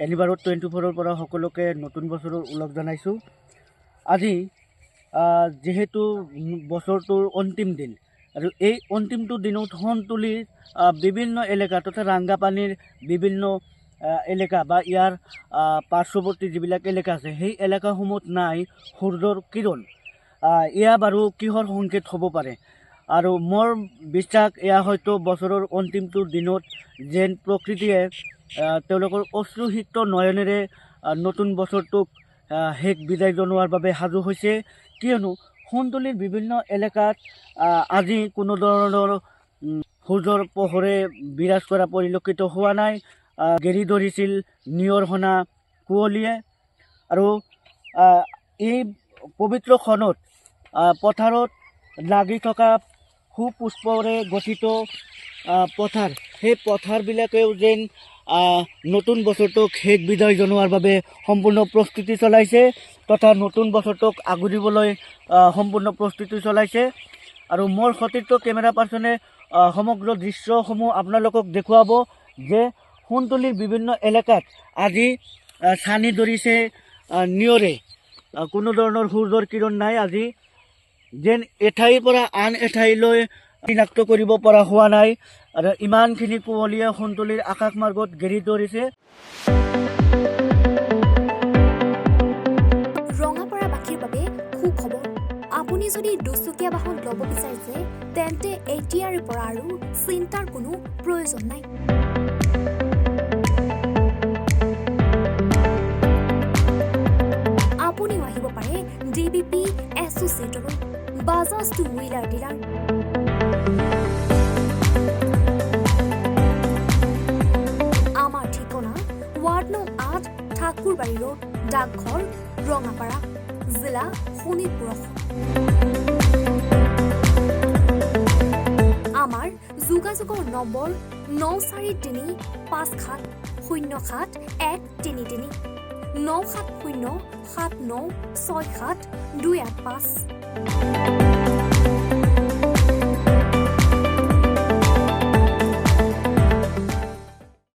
এনিভাৰত 24ৰ পৰা সকলোকে নতুন বছৰৰ ওলগ জনাইছোঁ। আজি যেহেতু বছৰটোৰ অন্তিম দিন আৰু এই অন্তিমটো দিনত সন্তুলিৰ বিভিন্ন এলেকা তথা ৰাংগাপানীৰ বিভিন্ন এলেকা বা ইয়াৰ পাৰ্শ্বৱৰ্তী যিবিলাক এলেকা আছে সেই এলেকাসমূহত নাই সূৰ্যৰ কিৰণ। এয়া বাৰু কিহৰ সংকেত হ'ব পাৰে? আৰু মোৰ বিশ্বাস এয়া হয়তো বছৰৰ অন্তিমটোৰ দিনত যেন প্ৰকৃতিয়ে তেওঁলোকৰ অশ্ৰুসিক্ত নয়নেৰে নতুন বছৰটোক শেষ বিদায় জনোৱাৰ বাবে সাজু হৈছে। কিয়নো সন্তুলিৰ বিভিন্ন এলেকাত আজি কোনো ধৰণৰ সূৰ্যৰ পোহৰে বিৰাজ কৰা পৰিলক্ষিত হোৱা নাই। গেৰি ধৰিছিল নিয়ৰ সনা কুঁৱলীয়ে আৰু এই পবিত্ৰ ক্ষণত পথাৰত লাগি থকা সুপুষ্পৰে গঠিত পথাৰ, সেই পথাৰবিলাকেও যেন নতুন বছৰটোক শেষ বিদায় জনোৱাৰ বাবে সম্পূৰ্ণ প্ৰস্তুতি চলাইছে তথা নতুন বছৰটোক আগুৰিবলৈ সম্পূৰ্ণ প্ৰস্তুতি চলাইছে। আৰু মোৰ সতীৰ্থ কেমেৰা পাৰ্চনে সমগ্ৰ দৃশ্যসমূহ আপোনালোকক দেখুৱাব যে সন্তুলিৰ বিভিন্ন এলেকাত আজি চানি ধৰিছে নিয়ৰে। কোনো ধৰণৰ সূৰ্যৰ কিৰণ নাই। আজি যেন এঠাইৰ পৰা আন এঠাইলৈ চিনাক্ত কৰিব পৰা হোৱা নাই আৰু ইমানখিনি কুঁৱলীয়ে সন্তুলিৰ আকাশ মাৰ্গত গেৰি ধৰিছে। ৰঙাপাৰাবাসীৰ বাবে সুখবৰ। আপুনি যদি দুচকীয়া বাহন ল'ব বিচাৰিছে তেন্তে এতিয়াৰে পৰা আৰু চিন্তাৰ কোনো প্ৰয়োজন নাই। আপুনিও আহিব পাৰে DBP এছ'চিয়েটলৈ, বাজাজ টু হুইলাৰ ডিলাৰ। আমাৰ ঠিকনা ৱাৰ্ড নং 8 ঠাকুৰবাৰী ৰোড, ডাকঘৰ, ৰঙাপাৰা, জিলা শোণিতপুৰ। আমাৰ যোগাযোগৰ নম্বৰ 9435707133 9707967285285।